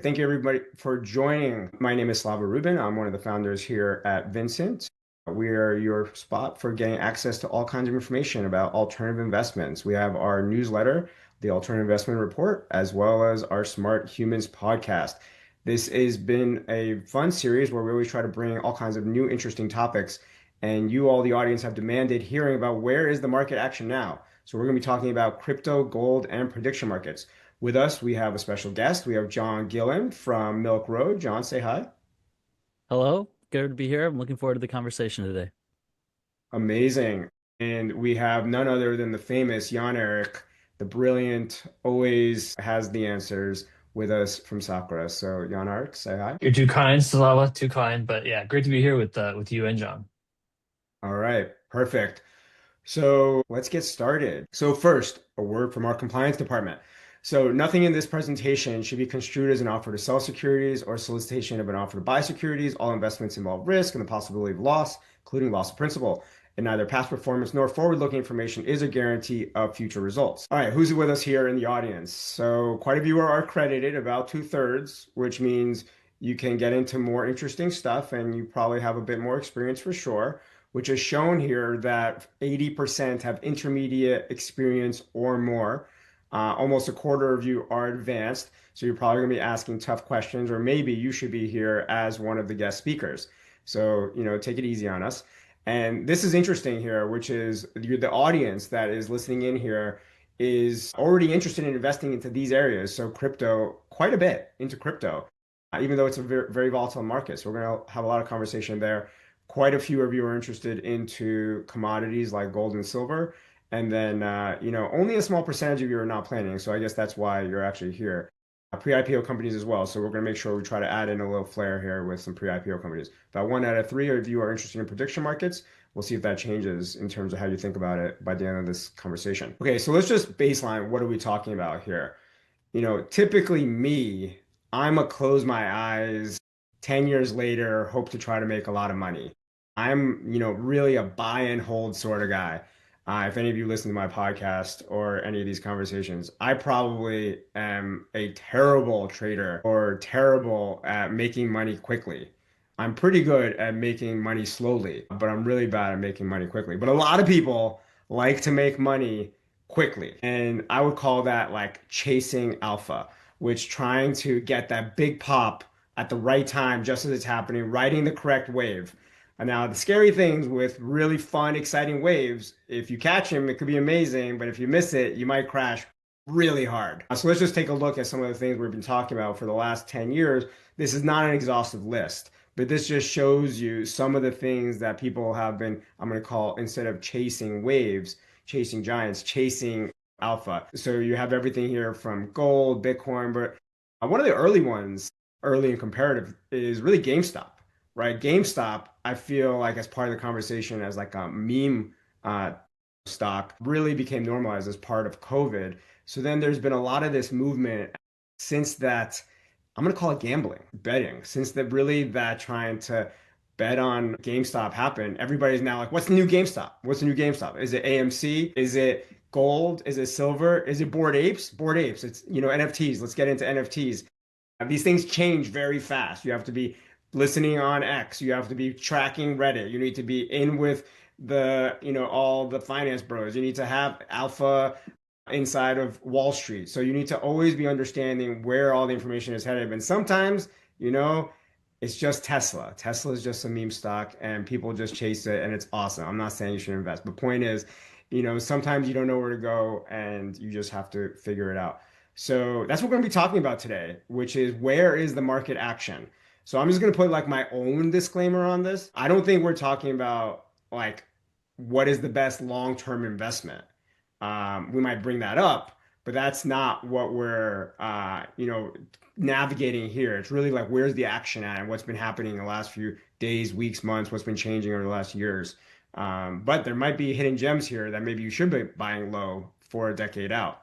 Thank you, everybody, for joining. My name is Slava Rubin. I'm one of the founders here at Vincent. We are your spot for getting access to all kinds of information about alternative investments. We have our newsletter, the Alternative Investment Report, as well as our Smart Humans podcast. This has been a fun series where we always try to bring all kinds of new, interesting topics. And you, all the audience, have demanded hearing about where is the market action now. So we're going to be talking about crypto, gold, and prediction markets. With us, we have a special guest. We have John Gillen from Milk Road. John, say hi. Hello, good to be here. I'm looking forward to the conversation today. Amazing. And we have none other than the famous Jan-Erik, the brilliant, always has the answers with us from Sacra. So, Jan-Erik, say hi. You're too kind, Slava, too kind. But yeah, great to be here with you and John. All right, perfect. So let's get started. So first, a word from our compliance department. So nothing in this presentation should be construed as an offer to sell securities or solicitation of an offer to buy securities. All investments involve risk and the possibility of loss, including loss of principal. And neither past performance nor forward-looking information is a guarantee of future results. All right, who's with us here in the audience? So quite a few are accredited, about two-thirds, which means you can get into more interesting stuff and you probably have a bit more experience for sure, which is shown here that 80% have intermediate experience or more. Almost a quarter of you are advanced. So you're probably going to be asking tough questions, or maybe you should be here as one of the guest speakers. So, take it easy on us. And this is interesting here, which is the audience that is listening in here is already interested in investing into these areas. So crypto, quite a bit into crypto, even though it's a very, very volatile market. So we're going to have a lot of conversation there. Quite a few of you are interested into commodities like gold and silver. And then, only a small percentage of you are not planning. So I guess that's why you're actually here. Pre-IPO companies as well. So we're going to make sure we try to add in a little flair here with some pre-IPO companies. About one out of three of you are interested in prediction markets. We'll see if that changes in terms of how you think about it by the end of this conversation. Okay, so let's just baseline. What are we talking about here? Typically me, I'm a close my eyes, 10 years later, hope to try to make a lot of money. I'm, really a buy and hold sort of guy. If any of you listen to my podcast or any of these conversations, I probably am a terrible trader or terrible at making money quickly. I'm pretty good at making money slowly, but I'm really bad at making money quickly. But a lot of people like to make money quickly. And I would call that like chasing alpha, which trying to get that big pop at the right time, just as it's happening, riding the correct wave. And now, the scary things with really fun, exciting waves, if you catch them, it could be amazing, but if you miss it, you might crash really hard. So let's just take a look at some of the things we've been talking about for the last 10 years. This is not an exhaustive list, but this just shows you some of the things that people have been, I'm going to call, instead of chasing waves, chasing giants, chasing alpha. So you have everything here from gold, Bitcoin, but one of the early ones, early and comparative, is really GameStop, right? GameStop, I feel like as part of the conversation as like a meme stock really became normalized as part of COVID. So then there's been a lot of this movement since that, I'm going to call it gambling, betting, since that really that trying to bet on GameStop happened. Everybody's now like, what's the new GameStop? What's the new GameStop? Is it AMC? Is it gold? Is it silver? Is it Bored Apes? Bored Apes. It's, NFTs. Let's get into NFTs. These things change very fast. You have to be listening on X. You have to be tracking Reddit. You need to be in with all the finance bros. You need to have alpha inside of Wall Street. So you need to always be understanding where all the information is headed. And sometimes, it's just Tesla. Tesla is just a meme stock and people just chase it and it's awesome. I'm not saying you should invest, but point is, sometimes you don't know where to go and you just have to figure it out. So that's what we're going to be talking about today, which is where is the market action? So I'm just going to put like my own disclaimer on this. I don't think we're talking about like what is the best long-term investment. We might bring that up, but that's not what we're navigating here. It's really like where's the action at and what's been happening in the last few days, weeks, months, what's been changing over the last years. But there might be hidden gems here that maybe you should be buying low for a decade out.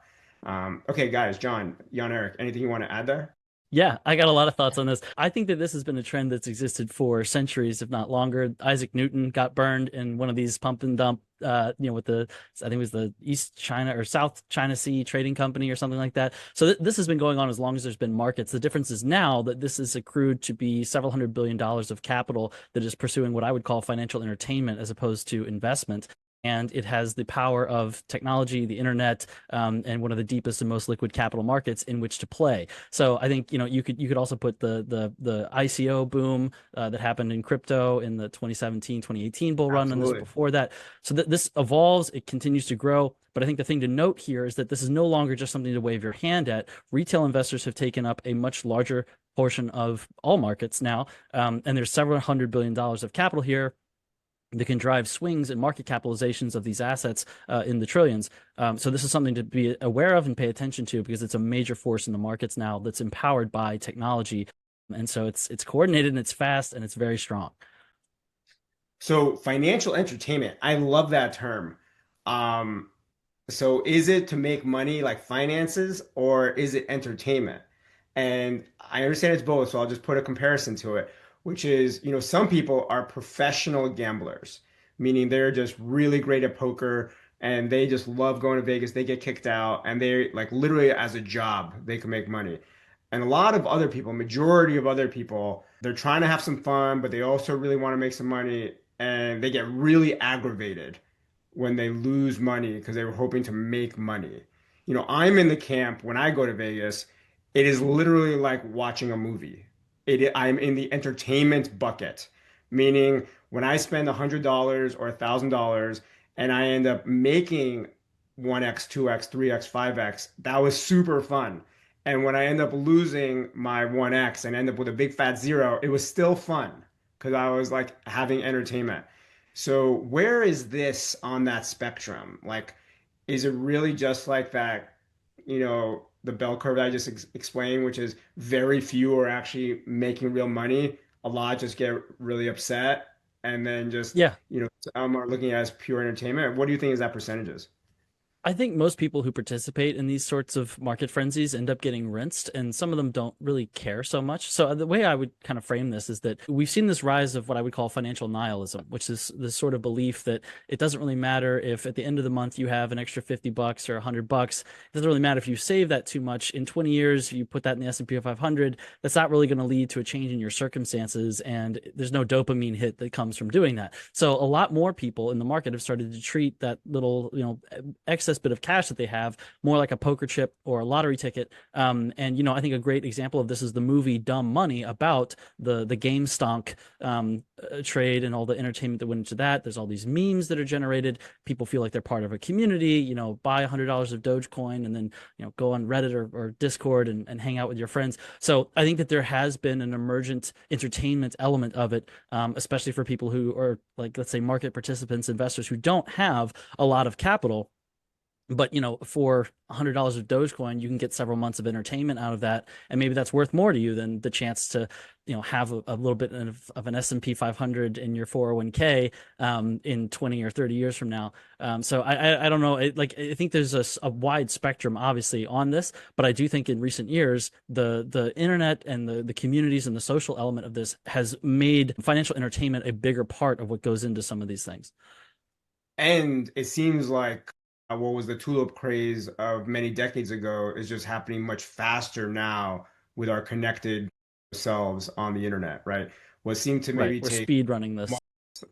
Okay, guys, John, Jan-Erik, anything you want to add there? Yeah, I got a lot of thoughts on this. I think that this has been a trend that's existed for centuries, if not longer. Isaac Newton got burned in one of these pump and dump with the, I think it was the East China or South China Sea Trading Company or something like that. So this has been going on as long as there's been markets. The difference is now that this is accrued to be several $100 billion of capital that is pursuing what I would call financial entertainment as opposed to investment. And it has the power of technology, the internet, and one of the deepest and most liquid capital markets in which to play. So I think you could also put the ICO boom that happened in crypto in the 2017 2018 bull run, and this Absolutely. before that. So this evolves, it continues to grow. But I think the thing to note here is that this is no longer just something to wave your hand at. Retail investors have taken up a much larger portion of all markets now, and there's several $100 billion of capital here that can drive swings in market capitalizations of these assets in the trillions. So this is something to be aware of and pay attention to because it's a major force in the markets now that's empowered by technology. And so it's coordinated and it's fast and it's very strong. So financial entertainment, I love that term. Um, So is it to make money like finances or is it entertainment? And I understand it's both, so I'll just put a comparison to it, which is, some people are professional gamblers, meaning they're just really great at poker and they just love going to Vegas. They get kicked out and they like literally as a job, they can make money. And a lot of other people, majority of other people, they're trying to have some fun, but they also really want to make some money and they get really aggravated when they lose money because they were hoping to make money. I'm in the camp when I go to Vegas, it is literally like watching a movie. I'm in the entertainment bucket, meaning when I spend $100 or $1,000 and I end up making 1x, 2x, 3x, 5x, that was super fun. And when I end up losing my 1x and end up with a big fat zero, it was still fun because I was like having entertainment. So where is this on that spectrum? Like, is it really just like that, the bell curve that I just explained, which is very few are actually making real money. A lot just get really upset and then just, Yeah. some are looking at it as pure entertainment. What do you think is that percentages? I think most people who participate in these sorts of market frenzies end up getting rinsed, and some of them don't really care so much. So the way I would kind of frame this is that we've seen this rise of what I would call financial nihilism, which is this sort of belief that it doesn't really matter if at the end of the month you have an extra $50 or $100. It doesn't really matter if you save that too much. In 20 years, you put that in the S&P 500. That's not really going to lead to a change in your circumstances, and there's no dopamine hit that comes from doing that. So a lot more people in the market have started to treat that little, excess bit of cash that they have more like a poker chip or a lottery ticket. And I think a great example of this is the movie Dumb Money about the game stonk trade and all the entertainment that went into that. There's all these memes that are generated. People feel like they're part of a community. Buy $100 of Dogecoin and then go on Reddit or Discord and hang out with your friends. So I think that there has been an emergent entertainment element of it, especially for people who are like, let's say, market participants, investors who don't have a lot of capital. But for $100 of Dogecoin, you can get several months of entertainment out of that, and maybe that's worth more to you than the chance to, have a little bit of an S&P 500 in your 401k in 20 or 30 years from now. So I don't know. I think there's a wide spectrum, obviously, on this, but I do think in recent years the internet and the communities and the social element of this has made financial entertainment a bigger part of what goes into some of these things. And it seems like what was the tulip craze of many decades ago is just happening much faster now with our connected selves on the internet, right? What seemed to Right. maybe We're take speed running this.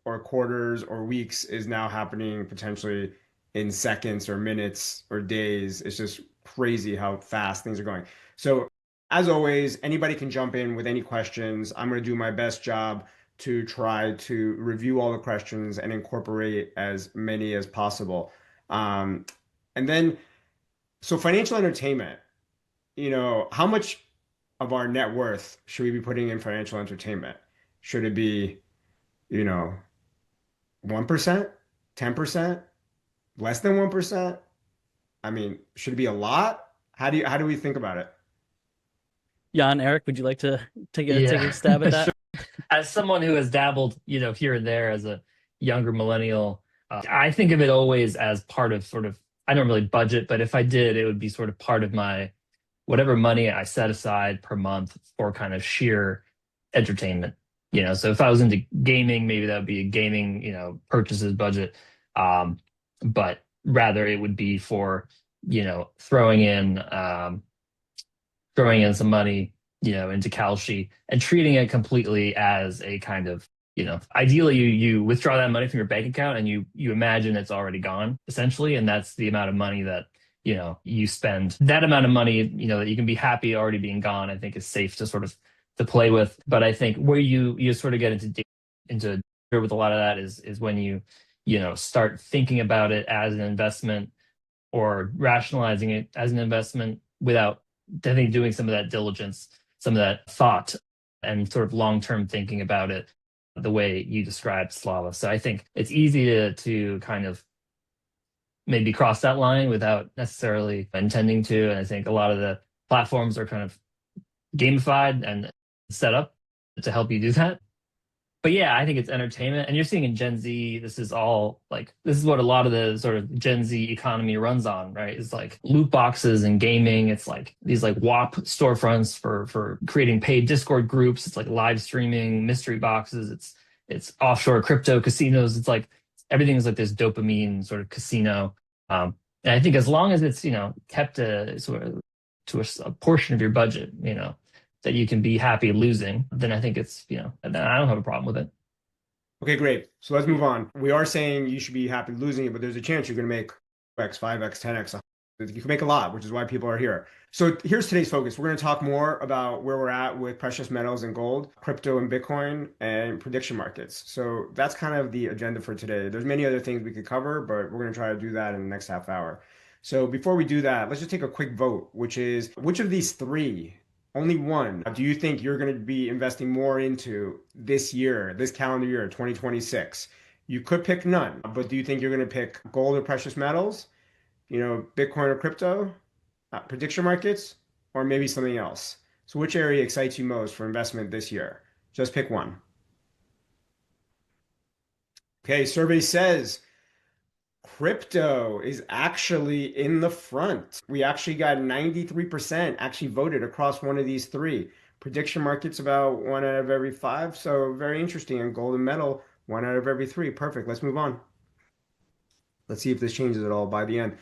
or quarters or weeks is now happening potentially in seconds or minutes or days. It's just crazy how fast things are going. So, as always, anybody can jump in with any questions. I'm going to do my best job to try to review all the questions and incorporate as many as possible. Um, and then, so financial entertainment, how much of our net worth should we be putting in financial entertainment? Should it be, you know, 1%, 10%, less than 1%? I mean, should it be a lot? How do we think about it? Jan-Erik, would you like to take a Yeah. stab at Sure. that? As someone who has dabbled, here and there as a younger millennial, I think of it always as part of sort of, I don't really budget, but if I did, it would be sort of part of my whatever money I set aside per month for kind of sheer entertainment. So if I was into gaming, maybe that would be a gaming, purchases budget. But rather it would be for, throwing in some money, into Kalshi and treating it completely as a kind of, ideally you withdraw that money from your bank account and you imagine it's already gone essentially, and that's the amount of money that you spend. That amount of money, that you can be happy already being gone, I think is safe to sort of to play with. But I think where you sort of get into with a lot of that is when you start thinking about it as an investment or rationalizing it as an investment without, I think, doing some of that diligence, some of that thought, and sort of long-term thinking about it the way you described, Slava. So I think it's easy to kind of maybe cross that line without necessarily intending to. And I think a lot of the platforms are kind of gamified and set up to help you do that. But yeah, I think it's entertainment. And you're seeing in Gen Z, this is all like, this is what a lot of the sort of Gen Z economy runs on, right? It's like loot boxes and gaming. It's like these like WAP storefronts for creating paid Discord groups. It's like live streaming, mystery boxes. It's offshore crypto casinos. It's like everything is like this dopamine sort of casino. And I think as long as it's, kept a sort of to a portion of your budget, that you can be happy losing, then I think it's, then I don't have a problem with it. Okay, great. So let's move on. We are saying you should be happy losing it, but there's a chance you're going to make X, 5X, 10X. You can make a lot, which is why people are here. So here's today's focus. We're going to talk more about where we're at with precious metals and gold, crypto and Bitcoin, and prediction markets. So that's kind of the agenda for today. There's many other things we could cover, but we're going to try to do that in the next half hour. So before we do that, let's just take a quick vote, which is which of these three, only one, do you think you're going to be investing more into this year, this calendar year, 2026? You could pick none, but do you think you're going to pick gold or precious metals, Bitcoin or crypto, prediction markets, or maybe something else? So which area excites you most for investment this year? Just pick one. Okay, survey says crypto is actually in the front. We actually got 93% actually voted across one of these three. Prediction markets about one out of every five. So very interesting. And gold and metal, one out of every three. Perfect. Let's move on. Let's see if this changes at all by the end.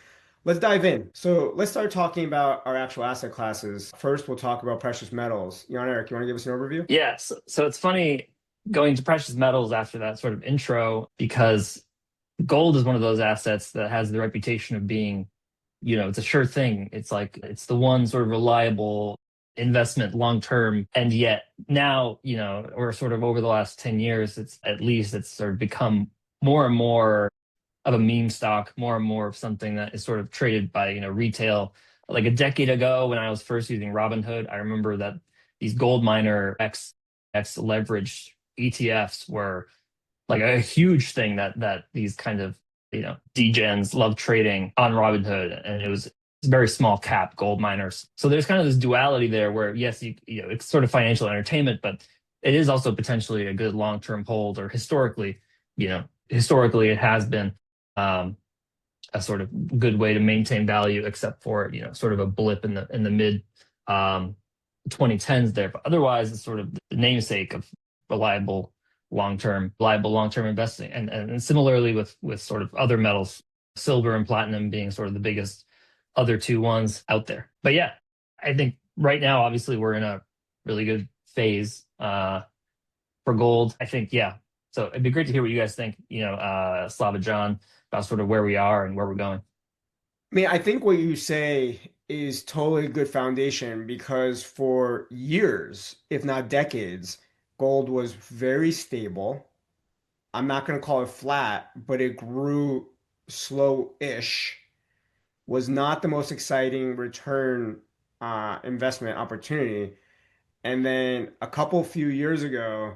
Let's dive in. So let's start talking about our actual asset classes. First, we'll talk about precious metals. Jan-Erik, you want to give us an overview? Yeah. So it's funny going to precious metals after that sort of intro, because gold is one of those assets that has the reputation of being, it's a sure thing. It's like it's the one sort of reliable investment long term. And yet now, or sort of over the last 10 years, it's sort of become more and more of a meme stock, more and more of something that is sort of traded by, retail. Like a decade ago when I was first using Robinhood, I remember that these gold miner X leveraged ETFs were like a huge thing that these kind of degens love trading on Robinhood, and it was very small cap gold miners. So there's kind of this duality there where yes, it's sort of financial entertainment, but it is also potentially a good long-term hold, or historically it has been a sort of good way to maintain value, except for sort of a blip in the mid 2010s there. But otherwise, it's sort of the namesake of reliable long-term investing. And similarly with sort of other metals, silver and platinum being sort of the biggest other two ones out there. But yeah, I think right now, obviously, we're in a really good phase for gold. I think, yeah. So it'd be great to hear what you guys think, Slava, John, about sort of where we are and where we're going. I mean, I think what you say is totally a good foundation because for years, if not decades, gold was very stable. I'm not going to call it flat, but it grew slow-ish, was not the most exciting return investment opportunity. And then a couple few years ago,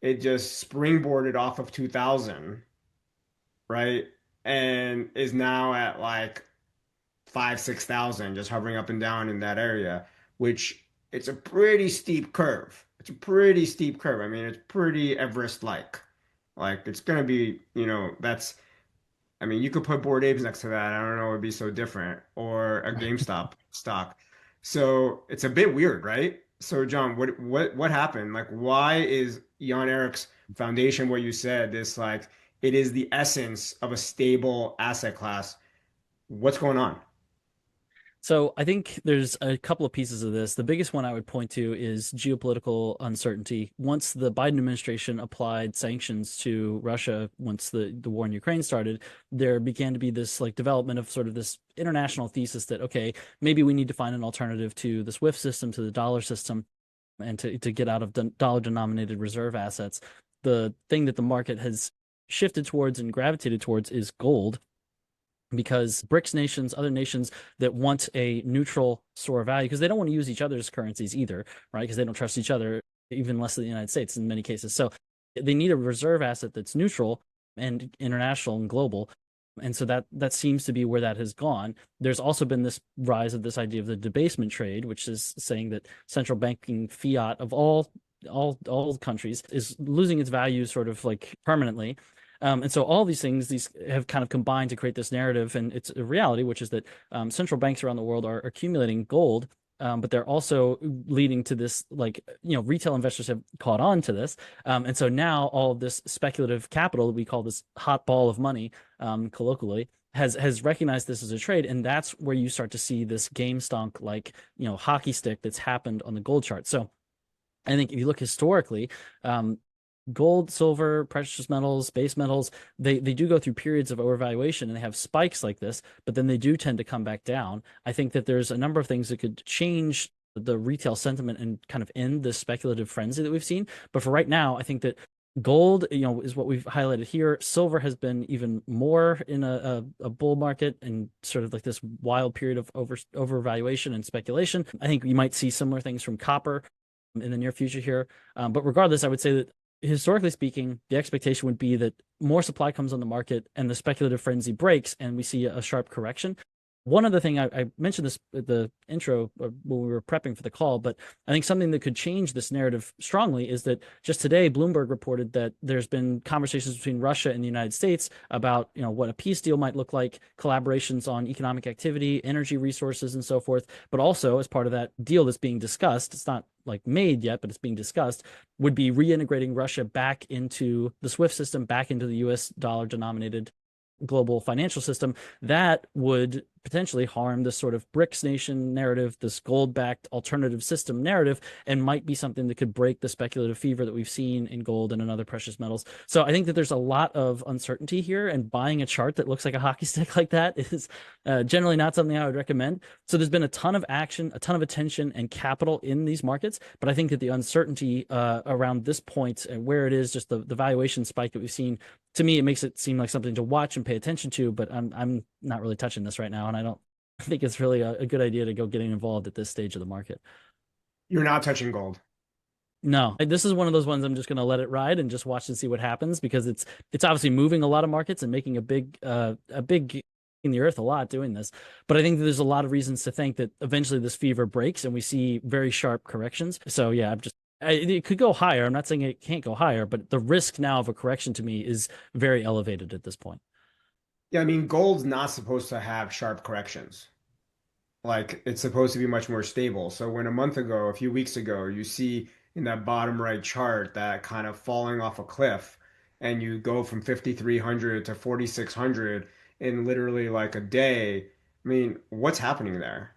it just springboarded off of 2000, right? And is now at like 6,000, just hovering up and down in that area, which it's a pretty steep curve. It's a pretty steep curve. I mean, it's pretty Everest-like. Like it's gonna be, that's I mean, you could put Bored Apes next to that. I don't know, it would be so different. Or a GameStop stock. So it's a bit weird, right? So John, what happened? Like why is Jan-Erik's foundation what you said, this like it is the essence of a stable asset class. What's going on? So I think there's a couple of pieces of this. The biggest one I would point to is geopolitical uncertainty. Once the Biden administration applied sanctions to Russia, once the war in Ukraine started, there began to be this like development of sort of this international thesis that, okay, maybe we need to find an alternative to the SWIFT system, to the dollar system, and to get out of dollar denominated reserve assets. The thing that the market has shifted towards and gravitated towards is gold, because BRICS nations, other nations that want a neutral store of value, because they don't want to use each other's currencies either, right? Because they don't trust each other, even less than the United States in many cases. So they need a reserve asset that's neutral and international and global. And so that seems to be where that has gone. There's also been this rise of this idea of the debasement trade, which is saying that central banking fiat of all countries is losing its value sort of like permanently. And so all these things, these have kind of combined to create this narrative, and it's a reality, which is that central banks around the world are accumulating gold, but they're also leading to this, like, retail investors have caught on to this. And so now all of this speculative capital, we call this hot ball of money, colloquially, has recognized this as a trade, and that's where you start to see this game stonk, like, hockey stick that's happened on the gold chart. So I think if you look historically, gold, silver, precious metals, base metals, they do go through periods of overvaluation and they have spikes like this, but then they do tend to come back down. I think that there's a number of things that could change the retail sentiment and kind of end this speculative frenzy that we've seen. But for right now, I think that gold, is what we've highlighted here. Silver has been even more in a bull market and sort of like this wild period of overvaluation and speculation. I think you might see similar things from copper in the near future here. But regardless, I would say that historically speaking, the expectation would be that more supply comes on the market and the speculative frenzy breaks and we see a sharp correction. One other thing, I mentioned this at the intro when we were prepping for the call, but I think something that could change this narrative strongly is that just today, Bloomberg reported that there's been conversations between Russia and the United States about, what a peace deal might look like, collaborations on economic activity, energy resources, and so forth. But also, as part of that deal that's being discussed, it's not like made yet, but it's being discussed, would be reintegrating Russia back into the SWIFT system, back into the US dollar denominated global financial system. That would potentially harm this sort of BRICS nation narrative, this gold-backed alternative system narrative, and might be something that could break the speculative fever that we've seen in gold and in other precious metals. So I think that there's a lot of uncertainty here, and buying a chart that looks like a hockey stick like that is generally not something I would recommend. So there's been a ton of action, a ton of attention and capital in these markets, but I think that the uncertainty around this point and where it is, just the valuation spike that we've seen, to me, it makes it seem like something to watch and pay attention to, but I'm not really touching this right now, and I don't think it's really a good idea to go getting involved at this stage of the market. You're not touching gold. No, this is one of those ones I'm just going to let it ride and just watch and see what happens, because it's obviously moving a lot of markets and making a big in the earth a lot doing this. But I think that there's a lot of reasons to think that eventually this fever breaks and we see very sharp corrections. So yeah, it could go higher. I'm not saying it can't go higher, but the risk now of a correction to me is very elevated at this point. Yeah, I mean, gold's not supposed to have sharp corrections. Like, it's supposed to be much more stable. So when a month ago, a few weeks ago, you see in that bottom right chart that kind of falling off a cliff, and you go from 5,300 to 4,600 in literally like a day. I mean, what's happening there?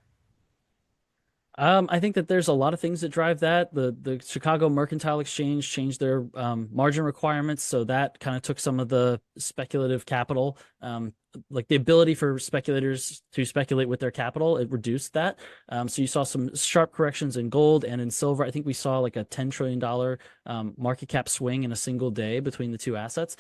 I think that there's a lot of things that drive that. The Chicago Mercantile Exchange changed their margin requirements, so that kind of took some of the speculative capital, like the ability for speculators to speculate with their capital. It reduced that. So you saw some sharp corrections in gold and in silver. I think we saw like a $10 trillion market cap swing in a single day between the two assets.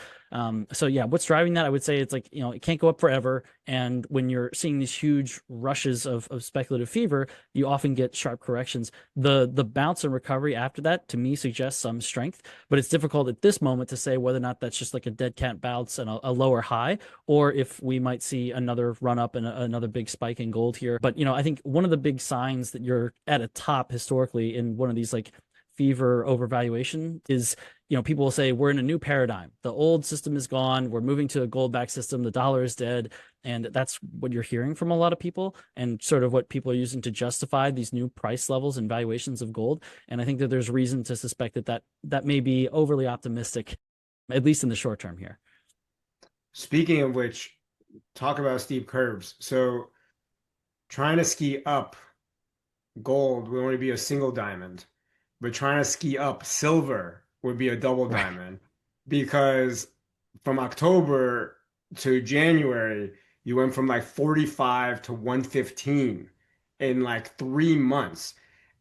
So yeah, what's driving that? I would say it's like, it can't go up forever. And when you're seeing these huge rushes of speculative fever, you often get sharp corrections. The bounce and recovery after that, to me, suggests some strength, but it's difficult at this moment to say whether or not that's just like a dead cat bounce and a lower high, or if we might see another run up and another big spike in gold here. But, I think one of the big signs that you're at a top historically in one of these like fever overvaluation is, people will say we're in a new paradigm. The old system is gone. We're moving to a gold-backed system. The dollar is dead. And that's what you're hearing from a lot of people, and sort of what people are using to justify these new price levels and valuations of gold. And I think that there's reason to suspect that may be overly optimistic, at least in the short term here. Speaking of which, talk about steep curves. So trying to ski up gold would only be a single diamond, but trying to ski up silver would be a double Right. diamond because from October to January, you went from like 45 to 115 in like 3 months.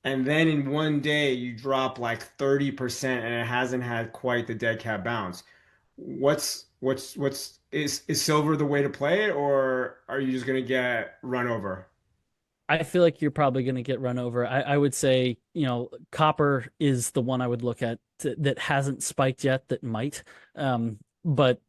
And then in one day, you drop like 30% and it hasn't had quite the dead cat bounce. Is silver the way to play it, or are you just gonna get run over? I feel like you're probably going to get run over. I would say, copper is the one I would look at that hasn't spiked yet, that might. But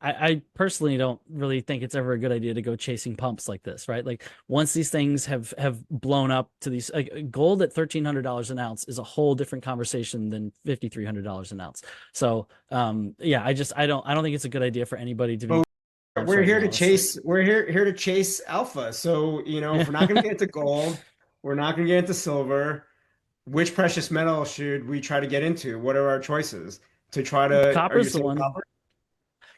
I personally don't really think it's ever a good idea to go chasing pumps like this, right? Like once these things have blown up to these, like gold at $1,300 an ounce is a whole different conversation than $5,300 an ounce. So yeah, I don't think it's a good idea for anybody to be pumps We're right here to now, honestly. chase we're here to chase alpha. So, if we're not going to get into gold, we're not going to get into silver. Which precious metal should we try to get into? What are our choices? Are you Copper's the saying one. copper?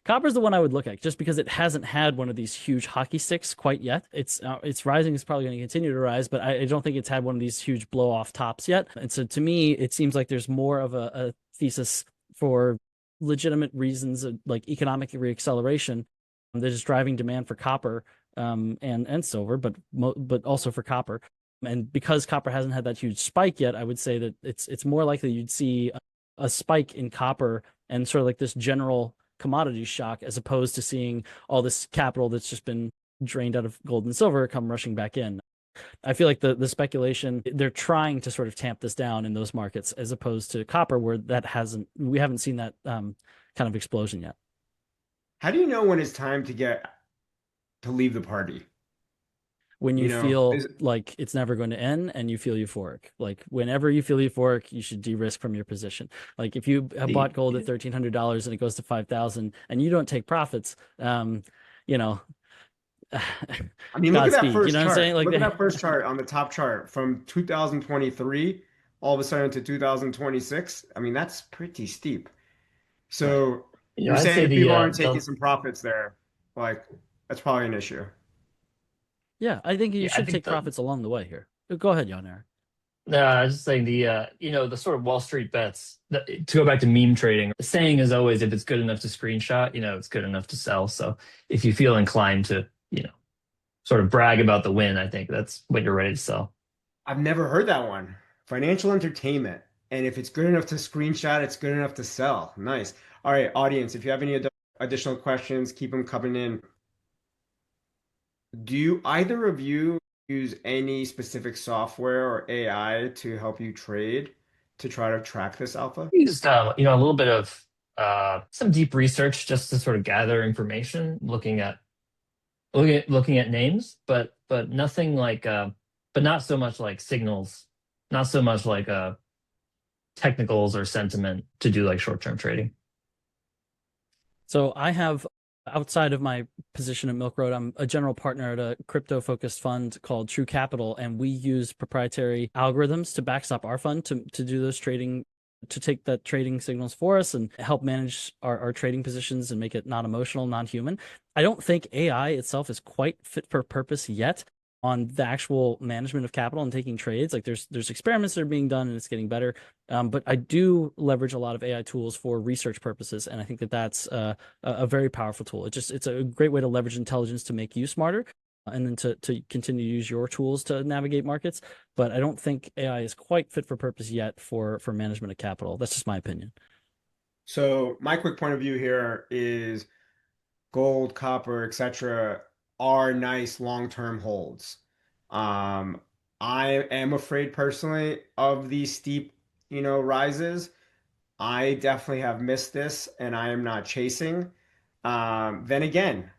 Copper's the one I would look at just because it hasn't had one of these huge hockey sticks quite yet. It's rising. It's probably going to continue to rise, but I don't think it's had one of these huge blow off tops yet. And so to me, it seems like there's more of a thesis for legitimate reasons of like economic reacceleration that is driving demand for copper and silver, but also for copper. And because copper hasn't had that huge spike yet, I would say that it's more likely you'd see a spike in copper and sort of like this general commodity shock as opposed to seeing all this capital that's just been drained out of gold and silver come rushing back in. I feel like the speculation, they're trying to sort of tamp this down in those markets as opposed to copper where we haven't seen that kind of explosion yet. How do you know when it's time to leave the party? When you feel Is like it's never going to end and you feel euphoric. Like whenever you feel euphoric, you should de-risk from your position. Like if you have The bought gold at $1,300 and it goes to 5,000 and you don't take profits, you know, I mean, look at that Godspeed. You first know what I'm saying? chart. Like Look at that first chart on the top chart from 2023 all of a sudden to 2026. I mean, that's pretty steep. right. So you're I'd saying say if the people aren't taking the some profits there, like that's probably an issue. yeah, I think you yeah, I should think take the profits along the way here. Go ahead, Jan-Erik. I was just saying the sort of Wall Street bets to go back to meme trading. The saying is always if it's good enough to screenshot, it's good enough to sell. So if you feel inclined to, sort of brag about the win, I think that's when you're ready to sell. I've never heard that one. Financial entertainment. And if it's good enough to screenshot, it's good enough to sell. Nice. All right, audience, if you have any additional questions, keep them coming in. Do either of you use any specific software or AI to help you trade to try to track this alpha? Used a little bit of some deep research just to sort of gather information, looking at names, but nothing like but not so much like signals, not so much like technicals or sentiment to do like short-term trading. So I have, outside of my position at Milk Road, I'm a general partner at a crypto-focused fund called True Capital, and we use proprietary algorithms to backstop our fund to do those trading, to take that trading signals for us and help manage our trading positions and make it non-emotional, non-human. I don't think AI itself is quite fit for purpose yet on the actual management of capital and taking trades. Like there's experiments that are being done and it's getting better. But I do leverage a lot of AI tools for research purposes, and I think that that's a very powerful tool. It's a great way to leverage intelligence to make you smarter, and then to continue to use your tools to navigate markets. But I don't think AI is quite fit for purpose yet for management of capital. That's just my opinion. So my quick point of view here is gold, copper, etc. are nice long-term holds. Um, I am afraid personally of these steep, rises. I definitely have missed this and I am not chasing. Then again,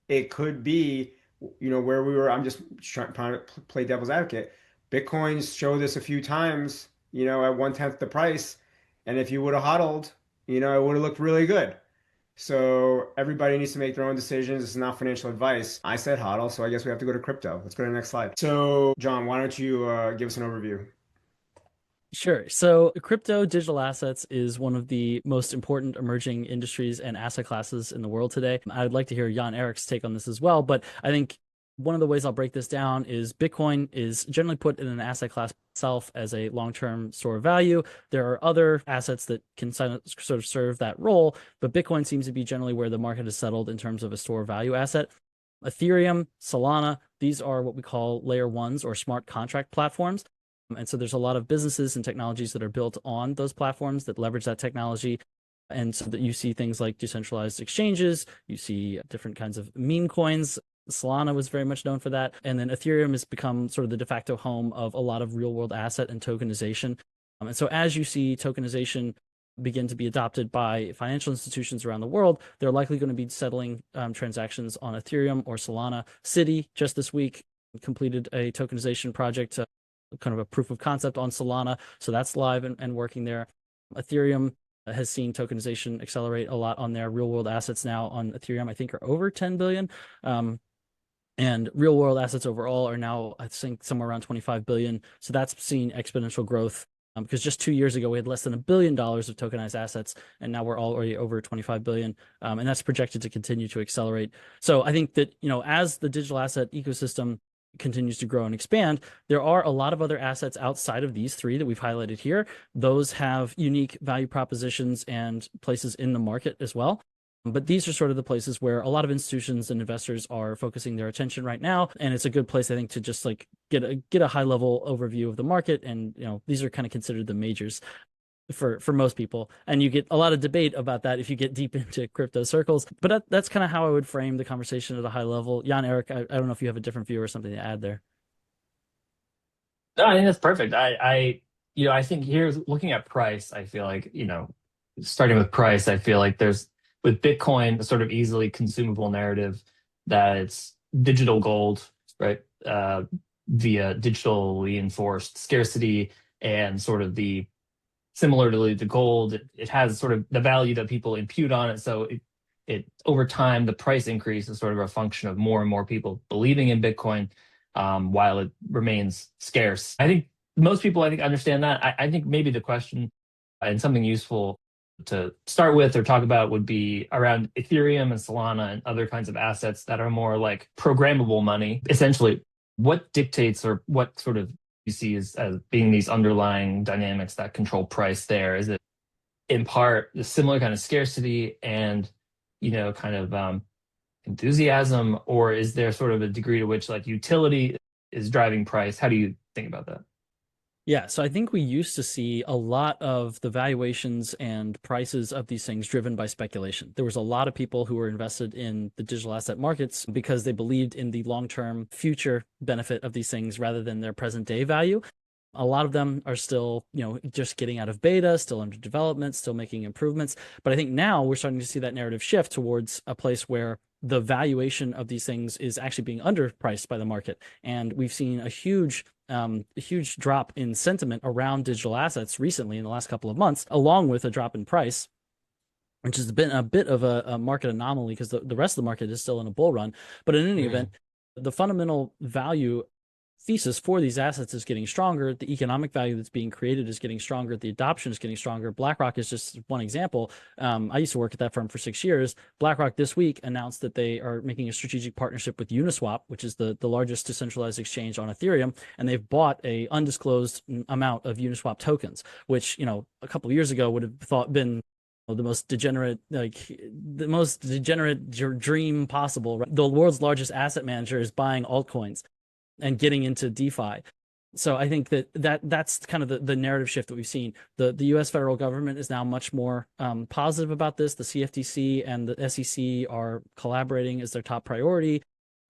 it could be, where we were. I'm just trying to play devil's advocate. Bitcoin's showed this a few times, at 1/10 the price. And if you would have hodled, it would have looked really good. So everybody needs to make their own decisions. This is not financial advice. I said hodl, so I guess we have to go to crypto. Let's go to the next slide. So, John, why don't you give us an overview? Sure. So crypto digital assets is one of the most important emerging industries and asset classes in the world today. I'd like to hear Jan-Erik's take on this as well, but I think one of the ways I'll break this down is Bitcoin is generally put in an asset class itself as a long-term store of value. There are other assets that can sort of serve that role, but Bitcoin seems to be generally where the market is settled in terms of a store of value asset. Ethereum, Solana, these are what we call layer ones or smart contract platforms. And so there's a lot of businesses and technologies that are built on those platforms that leverage that technology. And so that you see things like decentralized exchanges, you see different kinds of meme coins. Solana was very much known for that. And then Ethereum has become sort of the de facto home of a lot of real world asset and tokenization. And so as you see tokenization begin to be adopted by financial institutions around the world, they're likely going to be settling transactions on Ethereum or Solana. Citi just this week completed a tokenization project, kind of a proof of concept on Solana. So that's live and working there. Ethereum has seen tokenization accelerate a lot on their real world assets now on Ethereum, I think are over 10 billion. And real world assets overall are now, I think, somewhere around 25 billion. So that's seen exponential growth. Because just 2 years ago, we had less than $1 billion of tokenized assets, and now we're already over 25 billion. And that's projected to continue to accelerate. So I think that, as the digital asset ecosystem continues to grow and expand, there are a lot of other assets outside of these three that we've highlighted here. Those have unique value propositions and places in the market as well. But these are sort of the places where a lot of institutions and investors are focusing their attention right now. And it's a good place, I think, to just like get a high level overview of the market. And, these are kind of considered the majors for most people. And you get a lot of debate about that if you get deep into crypto circles. But that's kind of how I would frame the conversation at a high level. Jan-Erik, I don't know if you have a different view or something to add there. No, I think that's perfect. I think here's looking at price. I feel like, starting with price, I feel like there's with Bitcoin a sort of easily consumable narrative that it's digital gold, right? Via digitally enforced scarcity and sort of the similarly to gold, it has sort of the value that people impute on it. So it over time, the price increase is sort of a function of more and more people believing in Bitcoin, while it remains scarce. I think most people, I think, understand that. I think maybe the question and something useful to start with or talk about would be around Ethereum and Solana and other kinds of assets that are more like programmable money. Essentially, what dictates or what sort of you see as being these underlying dynamics that control price there? Is it in part the similar kind of scarcity and, kind of enthusiasm, or is there sort of a degree to which like utility is driving price? How do you think about that? Yeah, so I think we used to see a lot of the valuations and prices of these things driven by speculation. There was a lot of people who were invested in the digital asset markets because they believed in the long-term future benefit of these things rather than their present day value. A lot of them are still, just getting out of beta, still under development, still making improvements. But I think now we're starting to see that narrative shift towards a place where the valuation of these things is actually being underpriced by the market. And we've seen a huge drop in sentiment around digital assets recently in the last couple of months, along with a drop in price, which has been a bit of a market anomaly because the rest of the market is still in a bull run. But in any event, the fundamental value thesis for these assets is getting stronger. The economic value that's being created is getting stronger. The adoption is getting stronger. BlackRock is just one example. I used to work at that firm for 6 years. BlackRock this week announced that they are making a strategic partnership with Uniswap, which is the largest decentralized exchange on Ethereum, and they've bought a undisclosed amount of Uniswap tokens, which a couple of years ago would have been the most degenerate dream possible. Right? The world's largest asset manager is buying altcoins and getting into DeFi. So I think that's kind of the narrative shift that we've seen. The US federal government is now much more positive about this. The CFTC and the SEC are collaborating as their top priority,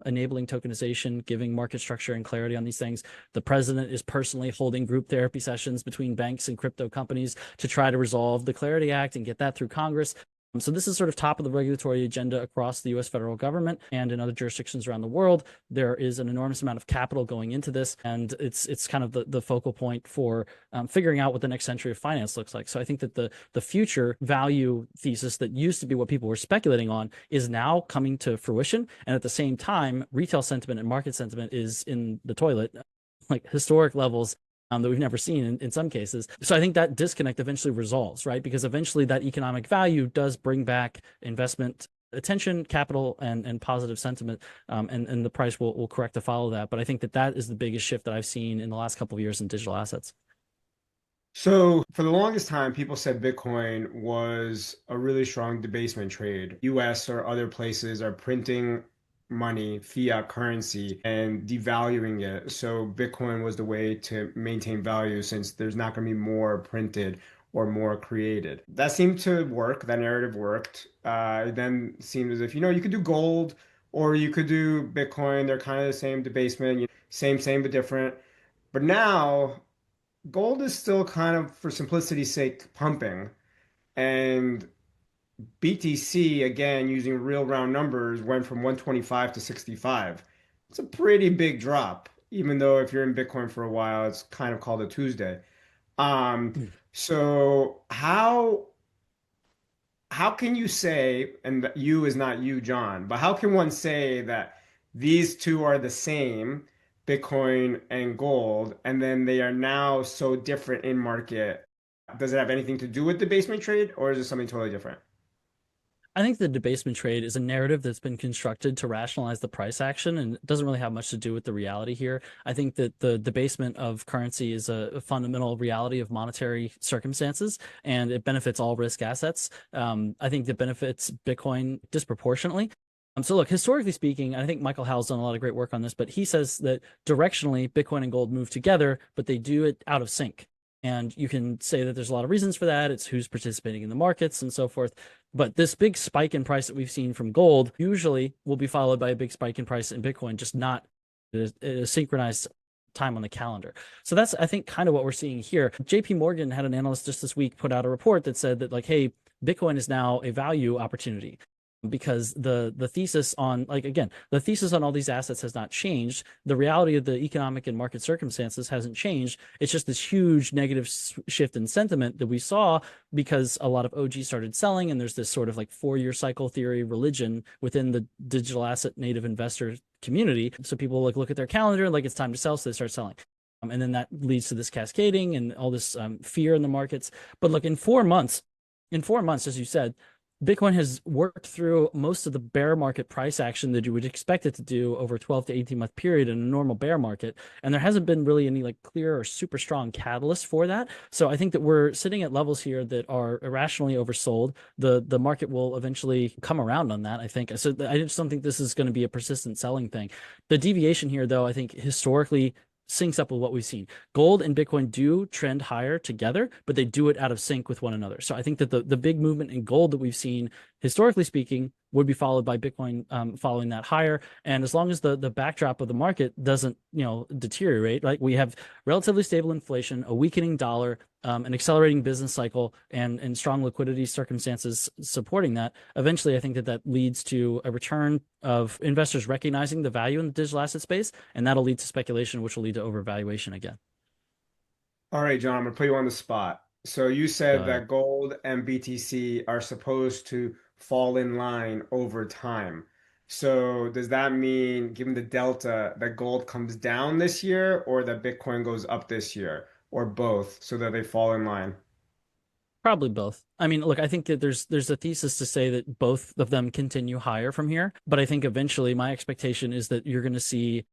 enabling tokenization, giving market structure and clarity on these things. The president is personally holding group therapy sessions between banks and crypto companies to try to resolve the Clarity Act and get that through Congress. So this is sort of top of the regulatory agenda across the US federal government and in other jurisdictions around the world. There is an enormous amount of capital going into this, and it's kind of the focal point for figuring out what the next century of finance looks like. So I think that the future value thesis that used to be what people were speculating on is now coming to fruition. And at the same time, retail sentiment and market sentiment is in the toilet, like historic levels. that we've never seen in some cases. So I think that disconnect eventually resolves, right? Because eventually that economic value does bring back investment attention, capital, and positive sentiment, and the price will correct to follow that. But I think that that is the biggest shift that I've seen in the last couple of years in digital assets. So for the longest time, people said Bitcoin was a really strong debasement trade. US or other places are printing money, fiat currency, and devaluing it. So Bitcoin was the way to maintain value since there's not going to be more printed or more created. That seemed to work. That narrative worked. It then seemed as if, you could do gold or you could do Bitcoin. They're kind of the same debasement, same, but different. But now gold is still kind of, for simplicity's sake, pumping. And BTC, again, using real round numbers, went from 125 to 65. It's a pretty big drop, even though if you're in Bitcoin for a while, it's kind of called a Tuesday. Um, Mm. so how can you say, and you is not you, John, but how can one say that these two are the same, Bitcoin and gold, and then they are now so different in market? Does it have anything to do with the basement trade, or is it something totally different? I think the debasement trade is a narrative that's been constructed to rationalize the price action, and it doesn't really have much to do with the reality here. I think that the debasement of currency is a fundamental reality of monetary circumstances, and it benefits all risk assets. I think it benefits Bitcoin disproportionately. So look, historically speaking, I think Michael Howell's done a lot of great work on this, but he says that directionally Bitcoin and gold move together, but they do it out of sync. And you can say that there's a lot of reasons for that. It's who's participating in the markets and so forth. But this big spike in price that we've seen from gold usually will be followed by a big spike in price in Bitcoin, just not a synchronized time on the calendar. So that's, I think, kind of what we're seeing here. JP Morgan had an analyst just this week put out a report that said that, like, hey, Bitcoin is now a value opportunity because the thesis on, like, again, the thesis on all these assets has not changed. The reality of the economic and market circumstances hasn't changed. It's just this huge negative shift in sentiment that we saw because a lot of OG started selling, and there's this sort of like 4-year cycle theory religion within the digital asset native investor community. So people look at their calendar, like it's time to sell, so they start selling. And then that leads to this cascading and all this fear in the markets. But look, in 4 months, as you said, Bitcoin has worked through most of the bear market price action that you would expect it to do over a 12 to 18 month period in a normal bear market. And there hasn't been really any like clear or super strong catalyst for that. So I think that we're sitting at levels here that are irrationally oversold. The market will eventually come around on that, I think. So I just don't think this is going to be a persistent selling thing. The deviation here, though, I think historically syncs up with what we've seen. Gold and Bitcoin do trend higher together, but they do it out of sync with one another. So I think that the big movement in gold that we've seen, historically speaking, would be followed by Bitcoin following that higher. And as long as the backdrop of the market doesn't, deteriorate, like we have relatively stable inflation, a weakening dollar, an accelerating business cycle, and strong liquidity circumstances supporting that, eventually I think that leads to a return of investors recognizing the value in the digital asset space, and that'll lead to speculation, which will lead to overvaluation again. All right, John, I'm gonna put you on the spot. So you Go said ahead. that gold and BTC are supposed to fall in line over time. So does that mean, given the delta, that gold comes down this year or that Bitcoin goes up this year, or both, so that they fall in line? Probably both. I mean, look, I think that there's a thesis to say that both of them continue higher from here, but I think eventually my expectation is that you're going to see,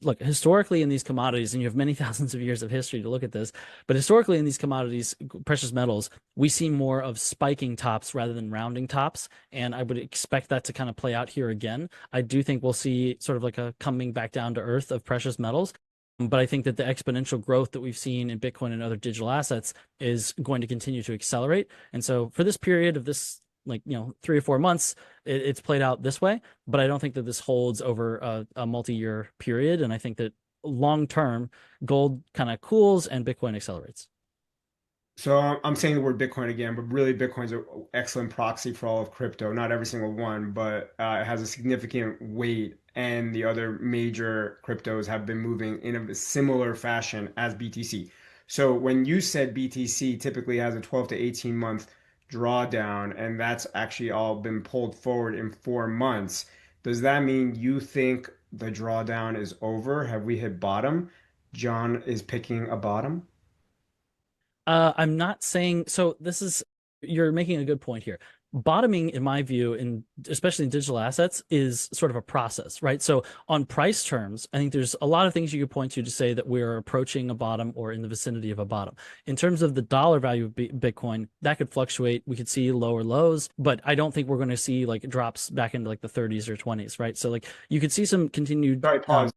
look, historically in these commodities, and you have many thousands of years of history to look at this, but historically in these commodities, precious metals, we see more of spiking tops rather than rounding tops. And I would expect that to kind of play out here again. I do think we'll see sort of like a coming back down to earth of precious metals. But I think that the exponential growth that we've seen in Bitcoin and other digital assets is going to continue to accelerate. And so for this period of this, like, 3 or 4 months, it's played out this way. But I don't think that this holds over a multi-year period. And I think that long term, gold kind of cools and Bitcoin accelerates. So I'm saying the word Bitcoin again, but really Bitcoin's an excellent proxy for all of crypto. Not every single one, but it has a significant weight, and the other major cryptos have been moving in a similar fashion as BTC. So when you said BTC typically has a 12 to 18 month drawdown, and that's actually all been pulled forward in 4 months, does that mean you think the drawdown is over? Have we hit bottom? John is picking a bottom? I'm not saying so. You're making a good point here. Bottoming, in my view, in especially in digital assets, is sort of a process, right? So on price terms, I think there's a lot of things you could point to say that we're approaching a bottom or in the vicinity of a bottom. In terms of the dollar value of Bitcoin, that could fluctuate. We could see lower lows, but I don't think we're going to see like drops back into like the 30s or 20s, right? So like you could see some continued Sorry, pause.